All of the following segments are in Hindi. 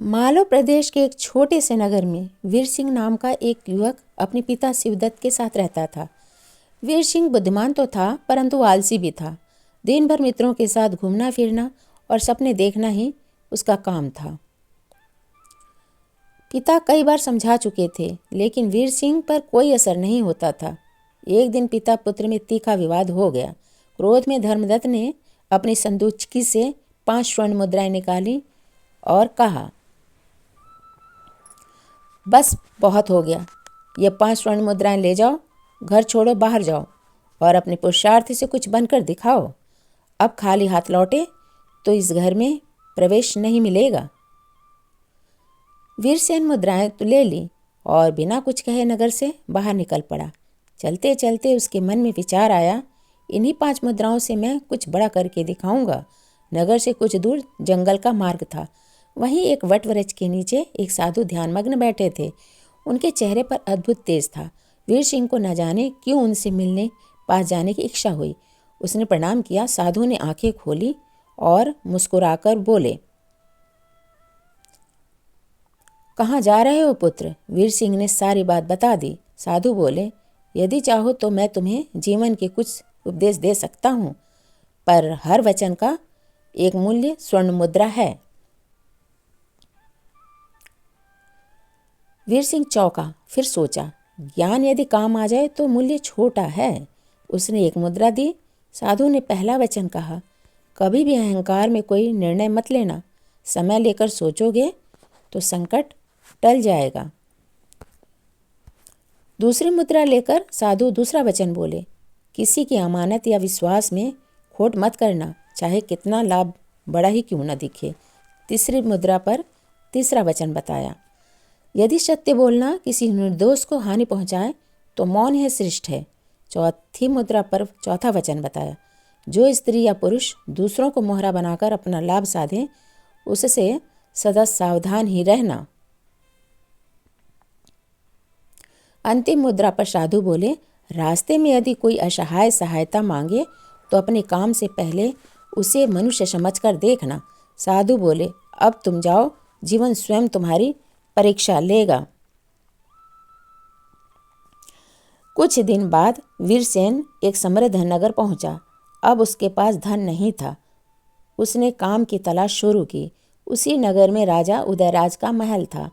मालव प्रदेश के एक छोटे से नगर में वीर सिंह नाम का एक युवक अपने पिता शिवदत्त के साथ रहता था। वीर सिंह बुद्धिमान तो था, परंतु आलसी भी था। दिन भर मित्रों के साथ घूमना फिरना और सपने देखना ही उसका काम था। पिता कई बार समझा चुके थे, लेकिन वीर सिंह पर कोई असर नहीं होता था। एक दिन पिता पुत्र में तीखा विवाद हो गया। क्रोध में धर्मदत्त ने अपनी संदूकची से 5 स्वर्ण मुद्राएं निकाली और कहा, बस बहुत हो गया, ये 5 स्वर्ण मुद्राएं ले जाओ, घर छोड़ो, बाहर जाओ और अपने पुरुषार्थ से कुछ बनकर दिखाओ। अब खाली हाथ लौटे तो इस घर में प्रवेश नहीं मिलेगा। वीरसेन मुद्राएं तो ले ली और बिना कुछ कहे नगर से बाहर निकल पड़ा। चलते चलते उसके मन में विचार आया, इन्हीं 5 मुद्राओं से मैं कुछ बड़ा करके दिखाऊंगा। नगर से कुछ दूर जंगल का मार्ग था। वहीं एक वट वृक्ष के नीचे एक साधु ध्यानमग्न बैठे थे। उनके चेहरे पर अद्भुत तेज था। वीर सिंह को न जाने क्यों उनसे मिलने पास जाने की इच्छा हुई। उसने प्रणाम किया। साधु ने आंखें खोली और मुस्कुराकर बोले, कहाँ जा रहे हो पुत्र? वीर सिंह ने सारी बात बता दी। साधु बोले, यदि चाहो तो मैं तुम्हें जीवन के कुछ उपदेश दे सकता हूँ, पर हर वचन का एक मूल्य स्वर्ण मुद्रा है। वीर सिंह चौंका, फिर सोचा, ज्ञान यदि काम आ जाए तो मूल्य छोटा है। उसने एक मुद्रा दी। साधु ने पहला वचन कहा, कभी भी अहंकार में कोई निर्णय मत लेना। समय लेकर सोचोगे तो संकट टल जाएगा। दूसरी मुद्रा लेकर साधु दूसरा वचन बोले, किसी की अमानत या विश्वास में खोट मत करना, चाहे कितना लाभ बड़ा ही क्यों न दिखे। तीसरी मुद्रा पर तीसरा वचन बताया, यदि सत्य बोलना किसी निर्दोष को हानि पहुंचाए तो मौन ही श्रेष्ठ है। चौथी मुद्रा पर चौथा वचन बताया, जो स्त्री या पुरुष दूसरों को मोहरा बनाकर अपना लाभ साधे, उससे सदा सावधान ही रहना। अंतिम मुद्रा पर साधु बोले, रास्ते में यदि कोई असहाय सहायता मांगे तो अपने काम से पहले उसे मनुष्य समझकर देखना। साधु बोले, अब तुम जाओ, जीवन स्वयं तुम्हारी परीक्षा लेगा। कुछ दिन बाद वीरसेन एक समृद्ध नगर पहुंचा। अब उसके पास धन नहीं था। उसने काम की तलाश शुरू की। उसी नगर में राजा उदयराज का महल था।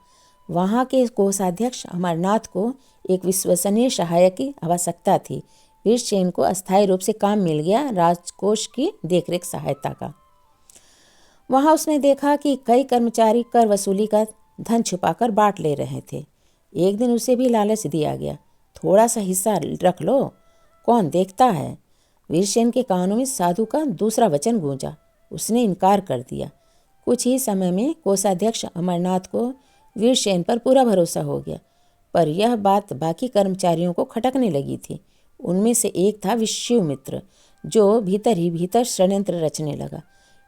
वहां के कोषाध्यक्ष अमरनाथ को एक विश्वसनीय सहायक की आवश्यकता थी। वीरसेन को अस्थायी रूप से काम मिल गया, राजकोष की देखरेख सहायता का। वहां उसने देखा कि कई कर्मचारी कर वसूली का धन छुपाकर बांट ले रहे थे। एक दिन उसे भी लालच दिया गया, थोड़ा सा हिस्सा रख लो, कौन देखता है। वीरसेन के कानों में साधु का दूसरा वचन गूंजा। उसने इनकार कर दिया। कुछ ही समय में कोषाध्यक्ष अमरनाथ को वीरसेन पर पूरा भरोसा हो गया, पर यह बात बाकी कर्मचारियों को खटकने लगी थी। उनमें से एक था विश्वामित्र, जो भीतर ही भीतर षड्यंत्र रचने लगा।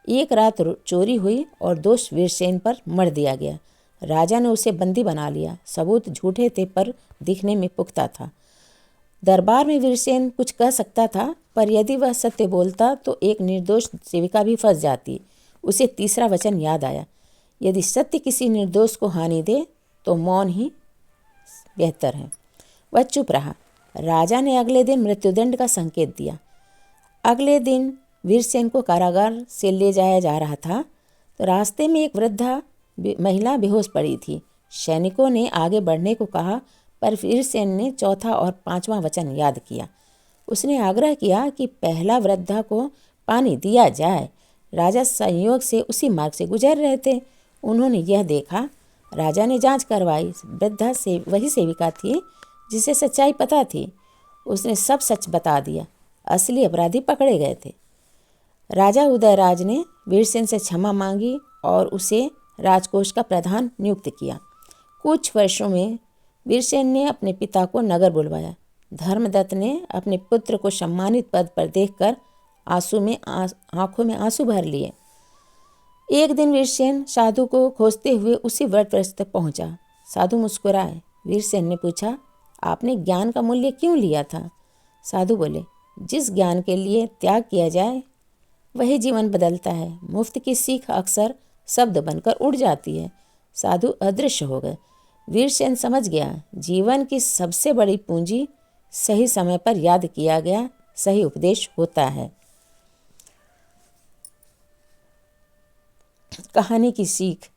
एक रात चोरी हुई और दोष वीरसेन पर मढ़ दिया गया। राजा ने उसे बंदी बना लिया। सबूत झूठे थे पर दिखने में पुख्ता था। दरबार में वीरसेन कुछ कह सकता था, पर यदि वह सत्य बोलता तो एक निर्दोष सेविका भी फंस जाती। उसे तीसरा वचन याद आया, यदि सत्य किसी निर्दोष को हानि दे तो मौन ही बेहतर है। वह चुप रहा। राजा ने अगले दिन मृत्युदंड का संकेत दिया। अगले दिन वीरसेन को कारागार से ले जाया जा रहा था तो रास्ते में एक वृद्धा महिला बेहोश पड़ी थी। सैनिकों ने आगे बढ़ने को कहा, पर वीरसेन ने चौथा और पांचवा वचन याद किया। उसने आग्रह किया कि पहला वृद्धा को पानी दिया जाए। राजा संयोग से उसी मार्ग से गुजर रहे थे। उन्होंने यह देखा। राजा ने जांच करवाई। वृद्धा से वही सेविका थी जिसे सच्चाई पता थी। उसने सब सच बता दिया। असली अपराधी पकड़े गए थे। राजा उदयराज ने वीरसेन से क्षमा मांगी और उसे राजकोष का प्रधान नियुक्त किया। कुछ वर्षों में वीरसेन ने अपने पिता को नगर बुलवाया। धर्मदत्त ने अपने पुत्र को सम्मानित पद पर देखकर आंखों में आंसू भर लिए। एक दिन वीरसेन साधु को खोजते हुए उसी वट वृक्ष तक पहुंचा। साधु मुस्कुराए। वीरसेन ने पूछा, आपने ज्ञान का मूल्य क्यों लिया था? साधु बोले, जिस ज्ञान के लिए त्याग किया जाए वही जीवन बदलता है। मुफ्त की सीख अक्सर शब्द बनकर उड़ जाती है। साधु अदृश्य हो गए। वीरसेन समझ गया, जीवन की सबसे बड़ी पूंजी सही समय पर याद किया गया सही उपदेश होता है। कहानी की सीख,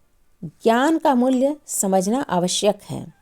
ज्ञान का मूल्य समझना आवश्यक है।